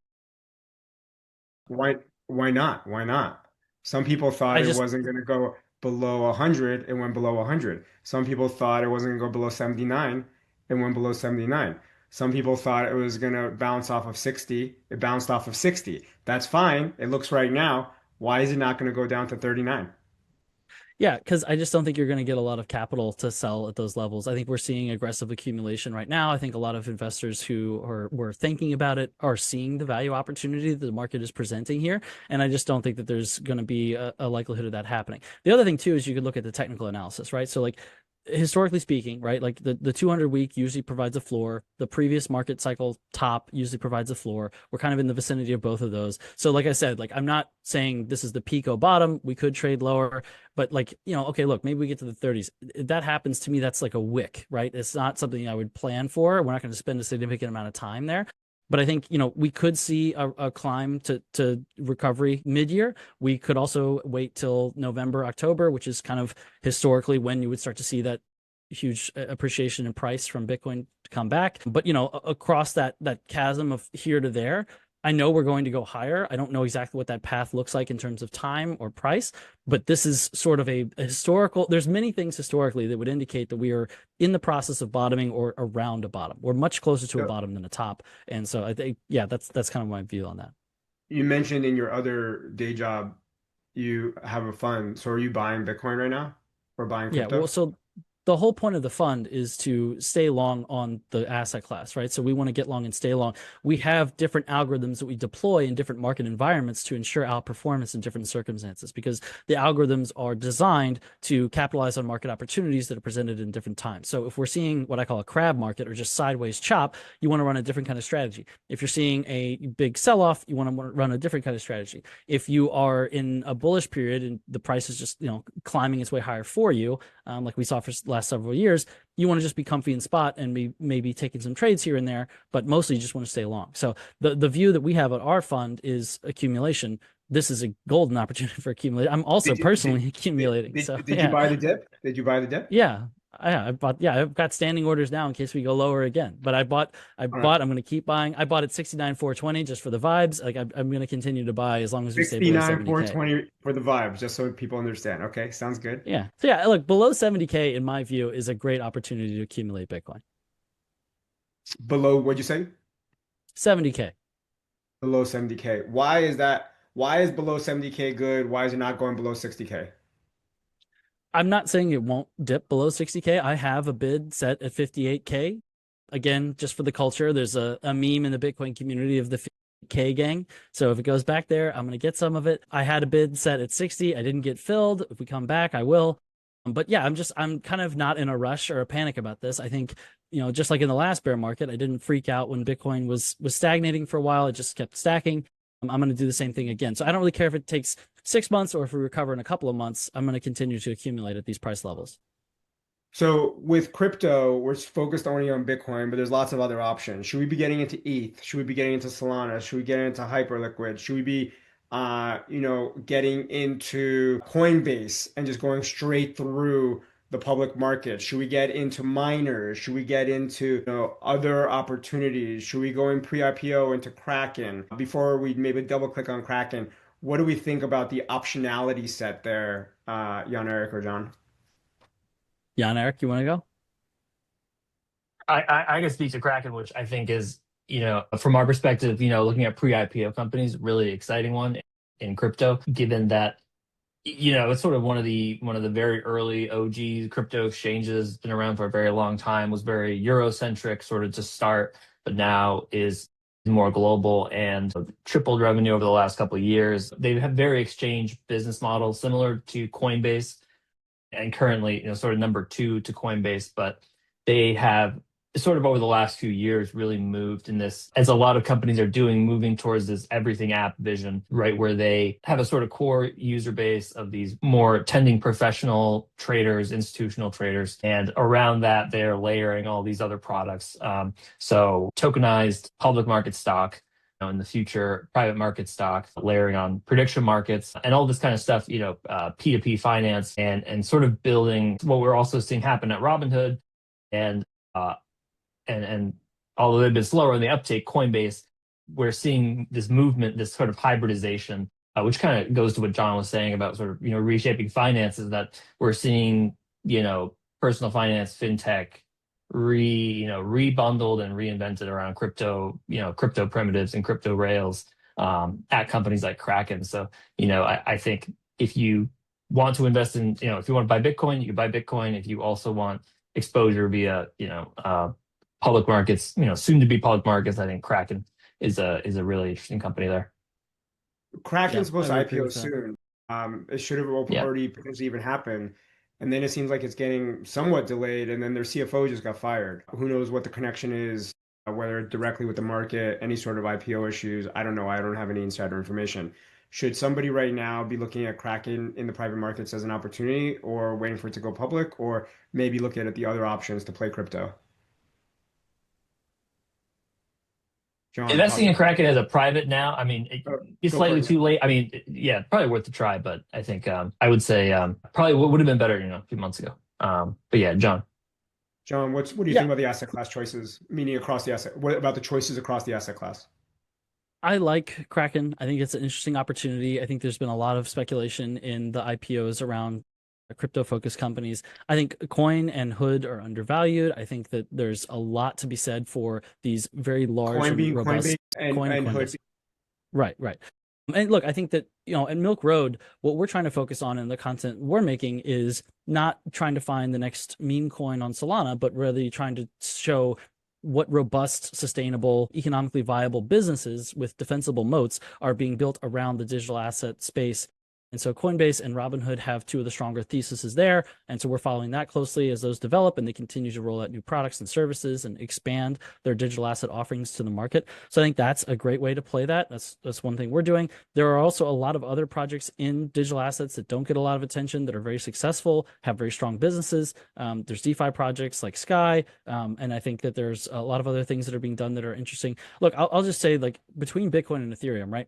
Why why not? Why not? Some people thought I it just wasn't going to go below 100, it went below 100. Some people thought it wasn't going to go below 79, it went below 79. Some people thought it was going to bounce off of 60, it bounced off of 60. That's fine. It looks right now. Why is it not going to go down to 39? Yeah, because I just don't think you're going to get a lot of capital to sell at those levels. I think we're seeing aggressive accumulation right now. I think a lot of investors who were thinking about it are seeing the value opportunity that the market is presenting here. And I just don't think that there's going to be a likelihood of that happening. The other thing, too, is you could look at the technical analysis, right? So, like, historically speaking, right, like the 200 week usually provides a floor. The previous market cycle top usually provides a floor. We're kind of in the vicinity of both of those. So, like I said, like I'm not saying this is the peak or bottom. We could trade lower, but like, okay, look, maybe we get to the 30s. If that happens to me, that's like a wick, right? It's not something I would plan for. We're not going to spend a significant amount of time there. But I think, we could see a climb to recovery mid-year. We could also wait till November, October, which is kind of historically when you would start to see that huge appreciation in price from Bitcoin to come back. But, across that chasm of here to there, I know we're going to go higher. I don't know exactly what that path looks like in terms of time or price, but this is sort of a historical. There's many things historically that would indicate that we are in the process of bottoming or around a bottom. We're much closer to a So bottom than a top, and so I think, yeah, that's kind of my view on that. you mentioned in your other day job you have a fund. So are you buying Bitcoin right now or buying Yeah, well, crypto? so the whole point of the fund is to stay long on the asset class, right? So we want to get long and stay long. We have different algorithms that we deploy in different market environments to ensure outperformance in different circumstances because the algorithms are designed to capitalize on market opportunities that are presented in different times. So if we're seeing what I call a crab market or just sideways chop, you want to run a different kind of strategy. If you're seeing a big sell-off, you want to run a different kind of strategy. If you are in a bullish period and the price is just, climbing its way higher for you, like we saw for last several years, you want to just be comfy in spot and be maybe taking some trades here and there, but mostly you just want to stay long. So the view that we have at our fund is accumulation. This is a golden opportunity for accumulating. I'm also Did you did, personally accumulating. So did you yeah, buy the dip? Did you buy the dip? yeah. I've got standing orders now in case we go lower again. But All right. I'm going to keep buying. I bought at 69,420 just for the vibes. Like I'm going to continue to buy as long as we stay below 69, 70K. 420 for the vibes, just so people understand. Okay, sounds good. Yeah. So yeah, look, below 70K in my view is a great opportunity to accumulate Bitcoin. Below, what'd you say? 70K. Below 70K. Why is that? Why is below 70K good? Why is it not going below 60K? I'm not saying it won't dip below 60K. I have a bid set at 58K. Again, just for the culture, there's a meme in the Bitcoin community of the 50K gang. So if it goes back there, I'm going to get some of it. I had a bid set at 60. I didn't get filled. If we come back, I will. But yeah, I'm kind of not in a rush or a panic about this. I think, just like in the last bear market, I didn't freak out when Bitcoin was stagnating for a while. It just kept stacking. I'm going to do the same thing again. So I don't really care if it takes 6 months or if we recover in a couple of months. I'm going to continue to accumulate at these price levels. So with crypto, we're focused only on Bitcoin, but there's lots of other options. Should we be getting into ETH? Should we be getting into Solana? Should we get into Hyperliquid? Should we be, getting into Coinbase and just going straight through the public market? Should we get into miners? Should we get into, other opportunities? Should we go in pre-IPO into Kraken? Before we maybe double click on Kraken, what do we think about the optionality set there, Jan-Erik or John? Jan-Erik, you want to go? I can speak to Kraken, which I think is, from our perspective, looking at pre-IPO companies, really exciting one in crypto, given that, it's sort of one of the very early OG crypto exchanges, been around for a very long time, was very Eurocentric sort of to start, but now is more global and tripled revenue over the last couple of years. They have very exchange business models similar to Coinbase and currently, sort of number two to Coinbase, but they have sort of over the last few years really moved in this, as a lot of companies are doing, moving towards this everything app vision, right? Where they have a sort of core user base of these more tending professional traders, institutional traders. And around that, they're layering all these other products. So tokenized public market stock, in the future, private market stock, layering on prediction markets, and all this kind of stuff, P2P finance, and sort of building what we're also seeing happen at Robinhood, and uh, and although they've been slower in the uptake, Coinbase, we're seeing this movement, this sort of hybridization, which kind of goes to what John was saying about sort of reshaping finances. That we're seeing personal finance, fintech, rebundled and reinvented around crypto primitives and crypto rails, at companies like Kraken. So I think if you want to invest in, if you want to buy Bitcoin, you can buy Bitcoin. If you also want exposure via public markets, soon to be public markets, I think Kraken is a really interesting company there. Kraken's Yeah, supposed I to would agree IPO with that. soon. It should have Yeah. already potentially even happened. And then it seems like it's getting somewhat delayed, and then their CFO just got fired. Who knows what the connection is, whether directly with the market, any sort of IPO issues. I don't know. I don't have any insider information. Should somebody right now be looking at Kraken in the private markets as an opportunity, or waiting for it to go public, or maybe looking at the other options to play crypto? John, Investing talk. in Kraken as a private now, I mean, it's Go for slightly it. too late. I mean, yeah, probably worth a try, but I think I would say probably would have been better, a few months ago. But yeah, John. John, what do you think Yeah, about the asset class choices, meaning across the asset? What about the choices across the asset class? I like Kraken. I think it's an interesting opportunity. I think there's been a lot of speculation in the IPOs around crypto-focused companies. I think Coin and Hood are undervalued. I think that there's a lot to be said for these very large Coin and being robust Coinbase and Coin and Hood. Coinbase. Right, right. And look, I think that, at Milk Road, what we're trying to focus on in the content we're making is not trying to find the next meme coin on Solana, but really trying to show what robust, sustainable, economically viable businesses with defensible moats are being built around the digital asset space. And so Coinbase and Robinhood have two of the stronger theses there. And so we're following that closely as those develop and they continue to roll out new products and services and expand their digital asset offerings to the market. So I think that's a great way to play that. That's one thing we're doing. There are also a lot of other projects in digital assets that don't get a lot of attention that are very successful, have very strong businesses. There's DeFi projects like Sky, and I think that there's a lot of other things that are being done that are interesting. Look, I'll just say, like, between Bitcoin and Ethereum, right?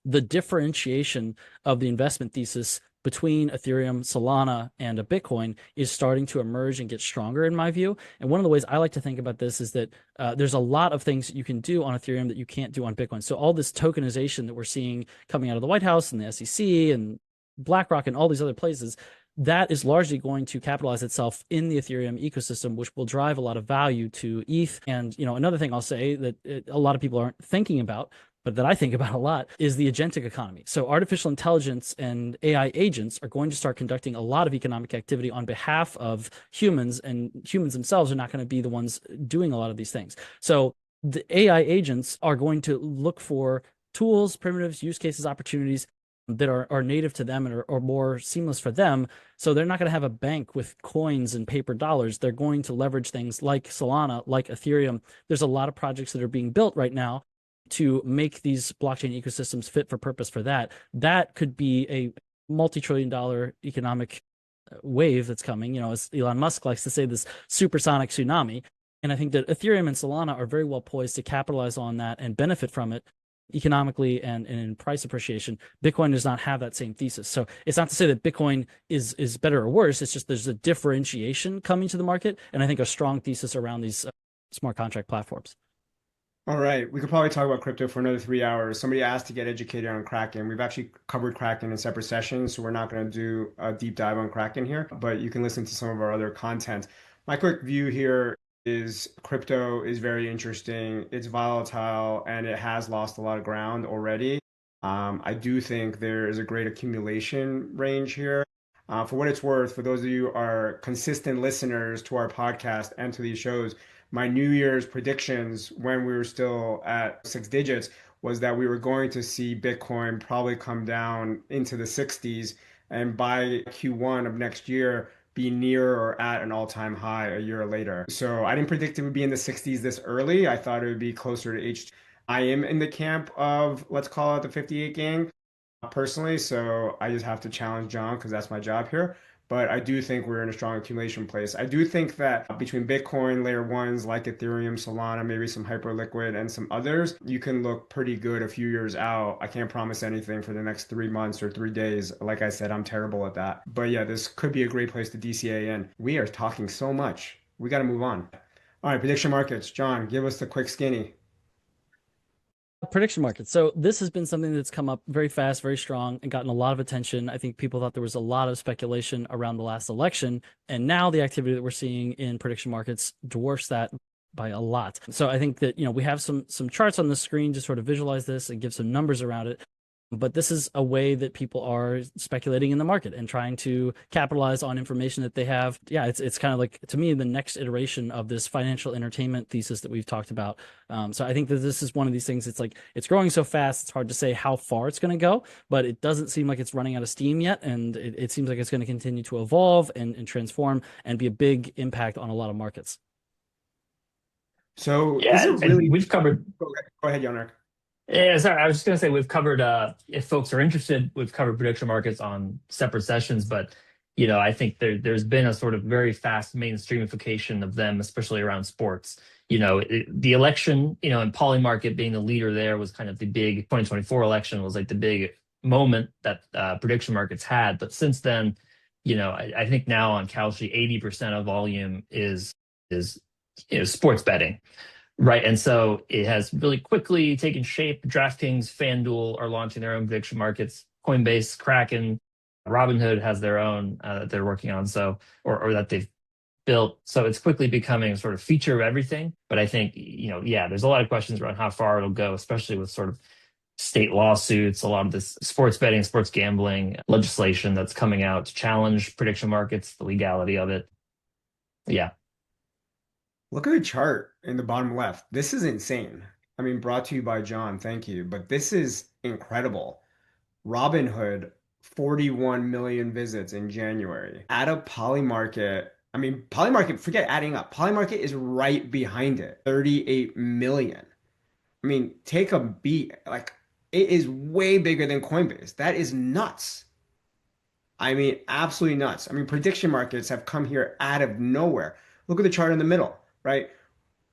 The differentiation of the investment thesis between Ethereum, Solana, and a Bitcoin is starting to emerge and get stronger, in my view. And one of the ways I like to think about this is that there's a lot of things you can do on Ethereum that you can't do on Bitcoin. So all this tokenization that we're seeing coming out of the White House and the SEC and BlackRock and all these other places, that is largely going to capitalize itself in the Ethereum ecosystem, which will drive a lot of value to ETH. And another thing I'll say that a lot of people aren't thinking about, but that I think about a lot, is the agentic economy. So artificial intelligence and AI agents are going to start conducting a lot of economic activity on behalf of humans, and humans themselves are not going to be the ones doing a lot of these things. So the AI agents are going to look for tools, primitives, use cases, opportunities that are native to them and are more seamless for them. So they're not going to have a bank with coins and paper dollars. They're going to leverage things like Solana, like Ethereum. There's a lot of projects that are being built right now to make these blockchain ecosystems fit for purpose for that. That could be a multi-trillion-dollar economic wave that's coming, as Elon Musk likes to say, this supersonic tsunami. And I think that Ethereum and Solana are very well poised to capitalize on that and benefit from it economically and in price appreciation. Bitcoin does not have that same thesis. So it's not to say that Bitcoin is better or worse. It's just there's a differentiation coming to the market, and I think a strong thesis around these smart contract platforms. All right, we could probably talk about crypto for another 3 hours. Somebody asked to get educated on Kraken. We've actually covered Kraken in separate sessions, so we're not going to do a deep dive on Kraken here, but you can listen to some of our other content. My quick view here is crypto is very interesting. It's volatile and it has lost a lot of ground already. I do think there is a great accumulation range here. For what it's worth, for those of you who are consistent listeners to our podcast and to these shows, my New Year's predictions when we were still at six digits was that we were going to see Bitcoin probably come down into the 60s. And by Q1 of next year, be near or at an all-time high a year later. So I didn't predict it would be in the 60s this early. I thought it would be closer to H. I am in the camp of, let's call it the 58 gang personally, so I just have to challenge John because that's my job here. But I do think we're in a strong accumulation place. I do think that between Bitcoin, layer ones like Ethereum, Solana, maybe some Hyperliquid, and some others, you can look pretty good a few years out. I can't promise anything for the next 3 months or 3 days. Like I said, I'm terrible at that. But yeah, this could be a great place to DCA in. We are talking so much. We got to move on. All right, prediction markets. John, give us the quick skinny. Prediction market. So this has been something that's come up very fast, very strong, and gotten a lot of attention. I think people thought there was a lot of speculation around the last election, and now the activity that we're seeing in prediction markets dwarfs that by a lot. So I think that, we have some charts on the screen to sort of visualize this and give some numbers around it. But this is a way that people are speculating in the market and trying to capitalize on information that they have. Yeah, it's kind of like, to me, the next iteration of this financial entertainment thesis that we've talked about. So I think that this is one of these things. It's like, it's growing so fast, it's hard to say how far it's going to go, but it doesn't seem like it's running out of steam yet. And it seems like it's going to continue to evolve and transform and be a big impact on a lot of markets. So this is Yeah, a and really we've covered. go ahead, Jan-Erik. Yeah, sorry, I was just going to say we've covered. If folks are interested, we've covered prediction markets on separate sessions. But I think there's been a sort of very fast mainstreamification of them, especially around sports. The election, and Polymarket being the leader there was kind of the big 2024 election was like the big moment that prediction markets had. But since then, I think now on Kalshi, 80% of volume is sports betting. Right. And so it has really quickly taken shape. DraftKings, FanDuel are launching their own prediction markets. Coinbase, Kraken, Robinhood has their own that they're working on. So, or that they've built. So it's quickly becoming a sort of feature of everything. But I think, yeah, there's a lot of questions around how far it'll go, especially with sort of state lawsuits, a lot of this sports betting, sports gambling legislation that's coming out to challenge prediction markets, the legality of it. Yeah. Look at the chart in the bottom left. This is insane. I mean, brought to you by John. Thank you. But this is incredible. Robinhood, 41 million visits in January. Add up Polymarket. I mean, Polymarket, forget adding up. Polymarket is right behind it, 38 million. I mean, take a beat. Like, it is way bigger than Coinbase. That is nuts. I mean, absolutely nuts. I mean, prediction markets have come here out of nowhere. Look at the chart in the middle, right?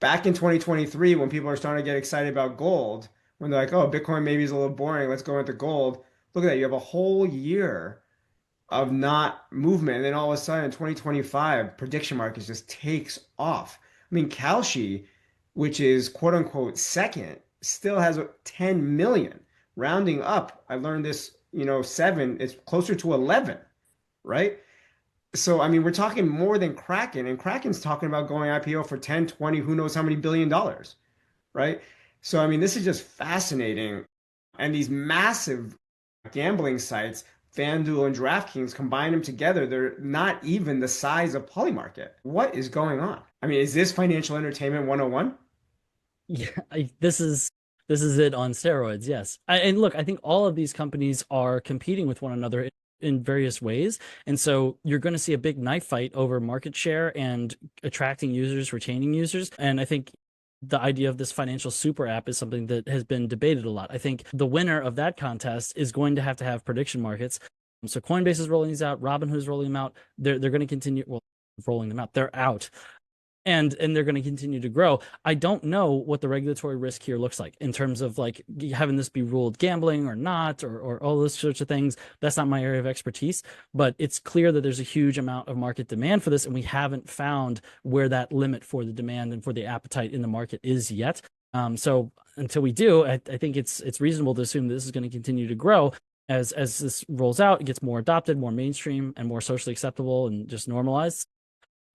Back in 2023, when people are starting to get excited about gold, when they're like, oh, Bitcoin maybe is a little boring, let's go into gold. Look at that. You have a whole year of not movement. And then all of a sudden, in 2025, prediction markets just takes off. I mean, Kalshi, which is quote unquote second, still has 10 million. Rounding up, I learned this, seven, it's closer to 11, right? So, I mean, we're talking more than Kraken, and Kraken's talking about going IPO for 10, 20, who knows how many billion dollars, right? So, I mean, this is just fascinating. And these massive gambling sites, FanDuel and DraftKings, combine them together, they're not even the size of Polymarket. What is going on? I mean, is this financial entertainment 101? Yeah, this is it on steroids. Yes. And look, I think all of these companies are competing with one another in various ways. And so you're going to see a big knife fight over market share and attracting users, retaining users. And I think the idea of this financial super app is something that has been debated a lot. I think the winner of that contest is going to have prediction markets. So Coinbase is rolling these out, Robinhood is rolling them out. They're going to continue, well, rolling them out. They're out. And they're going to continue to grow. I don't know what the regulatory risk here looks like in terms of like having this be ruled gambling or not, or all those sorts of things. That's not my area of expertise, but it's clear that there's a huge amount of market demand for this, and we haven't found where that limit for the demand and for the appetite in the market is yet. So until we do, I think it's reasonable to assume that this is going to continue to grow as this rolls out. It gets more adopted, more mainstream, and more socially acceptable, and just normalized.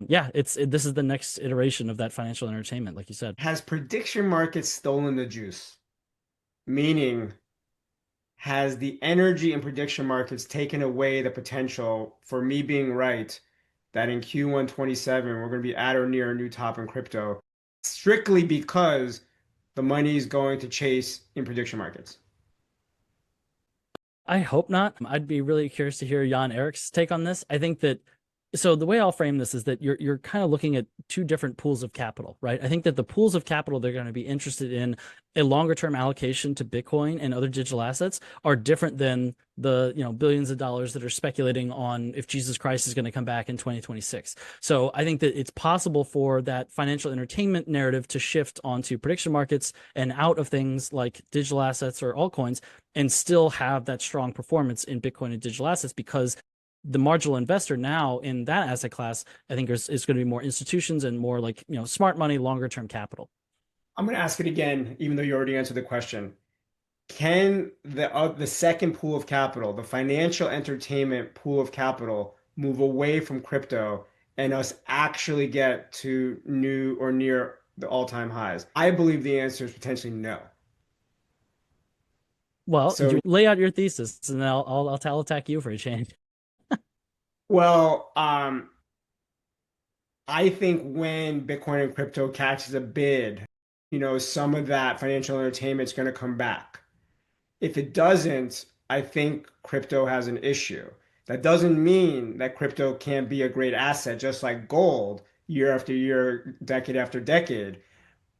Yeah, this is the next iteration of that financial entertainment, like you said. Has prediction markets stolen the juice? Meaning, has the energy in prediction markets taken away the potential for me being right that in Q1 27 we're going to be at or near a new top in crypto strictly because the money is going to chase in prediction markets? I hope not. I'd be really curious to hear Jan-Erik's take on this. I think that So the way I'll frame this is that you're kind of looking at two different pools of capital, right? I think that the pools of capital they're going to be interested in a longer term allocation to Bitcoin and other digital assets are different than the billions of dollars that are speculating on if Jesus Christ is going to come back in 2026. So I think that it's possible for that financial entertainment narrative to shift onto prediction markets and out of things like digital assets or altcoins and still have that strong performance in Bitcoin and digital assets because the marginal investor now in that asset class, I think is going to be more institutions and more like, smart money, longer term capital. I'm going to ask it again, even though you already answered the question. Can the second pool of capital, the financial entertainment pool of capital, move away from crypto and us actually get to new or near the all-time highs? I believe the answer is potentially no. Well, So, you lay out your thesis and then I'll attack you for a change. well, I think when Bitcoin and crypto catches a bid, some of that financial entertainment is going to come back. If it doesn't, I think crypto has an issue. That doesn't mean that crypto can't be a great asset, just like gold, year after year, decade after decade,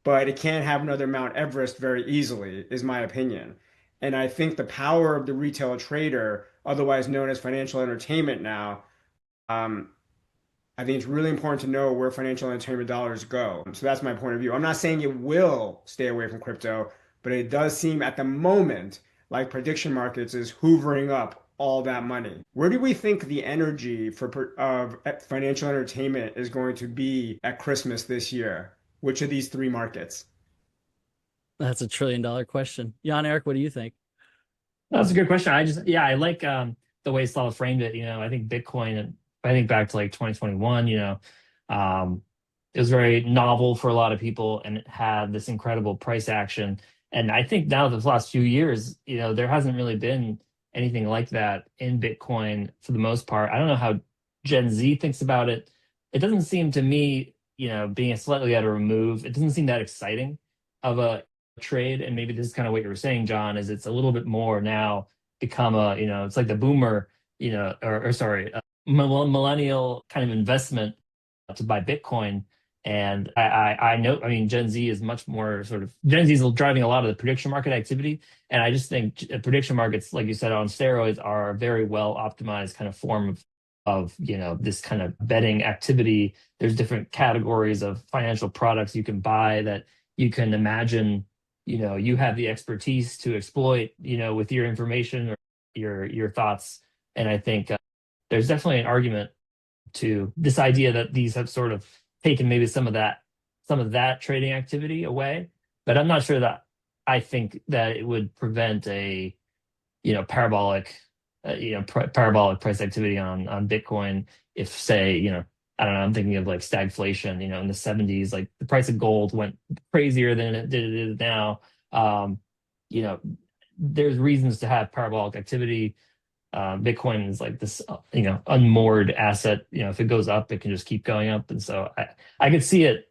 but it can't have another Mount Everest very easily, is my opinion. And I think the power of the retail trader, otherwise known as financial entertainment now, um, I think it's really important to know where financial entertainment dollars go. So that's my point of view. I'm not saying it will stay away from crypto, but it does seem at the moment like prediction markets is hoovering up all that money. Where do we think the energy of financial entertainment is going to be at Christmas this year? Which of these three markets? That's $1 trillion question. Jan-Erik, what do you think? That's a good question. Yeah, I like the way Slava framed it. I think Bitcoin, and I think back to like 2021, it was very novel for a lot of people and it had this incredible price action. And I think now the last few years, there hasn't really been anything like that in Bitcoin for the most part. I don't know how Gen Z thinks about it. It doesn't seem to me, being a slightly at a remove, it doesn't seem that exciting of a trade. And maybe this is kind of what you were saying, John, is it's a little bit more now become it's like the boomer, or sorry, millennial kind of investment to buy Bitcoin. And I know, I mean, Gen Z is much more sort of Gen Z is driving a lot of the prediction market activity. And I just think prediction markets, like you said, on steroids are a very well optimized kind of form of this kind of betting activity. There's different categories of financial products you can buy that you can imagine you have the expertise to exploit with your information or your thoughts. And I think there's definitely an argument to this idea that these have sort of taken maybe some of that trading activity away. But I'm not sure that I think that it would prevent a parabolic parabolic price activity on Bitcoin if, say, I don't know, I'm thinking of like stagflation, in the 70s, like the price of gold went crazier than it is now. You know, there's reasons to have parabolic activity. Bitcoin is like this, unmoored asset. If it goes up, it can just keep going up. And so I could see it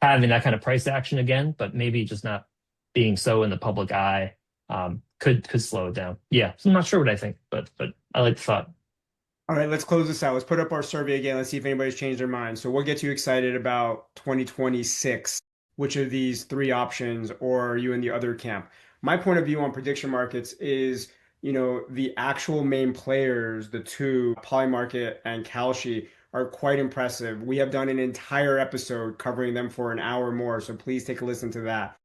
having that kind of price action again, but maybe just not being so in the public eye. Could slow it down. Yeah, so I'm not sure what I think, but I like the thought. All right, let's close this out. Let's put up our survey again. Let's see if anybody's changed their mind. So what gets you excited about 2026? Which of these three options, or are you in the other camp? My point of view on prediction markets is, the actual main players, the two, Polymarket and Kalshi, are quite impressive. We have done an entire episode covering them for an hour more, so please take a listen to that.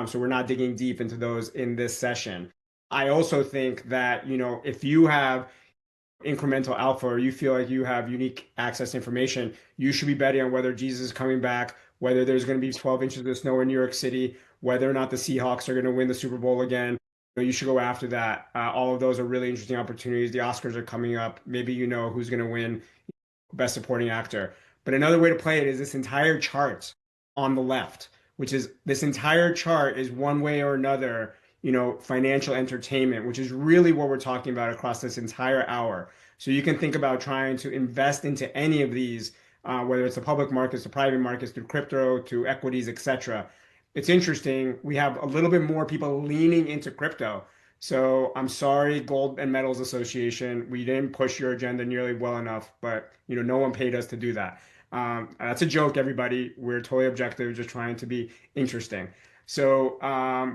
So we're not digging deep into those in this session. I also think that, if you have incremental alpha or you feel like you have unique access to information, you should be betting on whether Jesus is coming back, whether there's going to be 12 inches of snow in New York City, whether or not the Seahawks are going to win the Super Bowl again. You should go after that. All of those are really interesting opportunities. The Oscars are coming up. Maybe you know who's going to win Best Supporting Actor. But another way to play it is this entire chart on the left, which is this entire chart is one way or another, financial entertainment, which is really what we're talking about across this entire hour. So you can think about trying to invest into any of these, whether it's the public markets, the private markets, through crypto, to equities, etc. It's interesting. We have a little bit more people leaning into crypto. So I'm sorry, Gold and Metals Association, we didn't push your agenda nearly well enough, but no one paid us to do that. That's a joke, everybody. We're totally objective, just trying to be interesting. So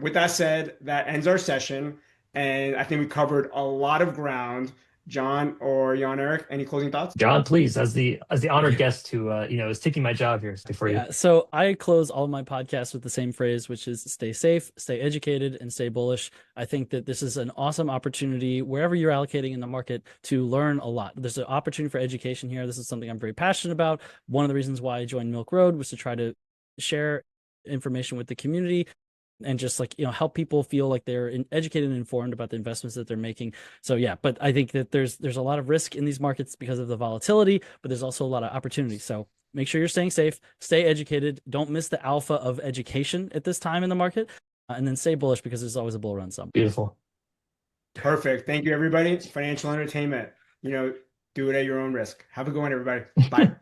with that said, that ends our session, and I think we covered a lot of ground. John or Jan-Erik, any closing thoughts? John, please, as the honored guest who is taking my job here for you. Yeah, so I close all my podcasts with the same phrase, which is stay safe, stay educated, and stay bullish. I think that this is an awesome opportunity wherever you're allocating in the market to learn a lot. There's an opportunity for education here. This is something I'm very passionate about. One of the reasons why I joined Milk Road was to try to share information with the community and just help people feel like they're educated and informed about the investments that they're making. So yeah, but I think that there's a lot of risk in these markets because of the volatility, but there's also a lot of opportunity. So make sure you're staying safe, stay educated, don't miss the alpha of education at this time in the market, and then stay bullish because there's always a bull run some. Beautiful. Perfect. Thank you, everybody. Financial entertainment. Do it at your own risk. Have a good one, everybody. Bye.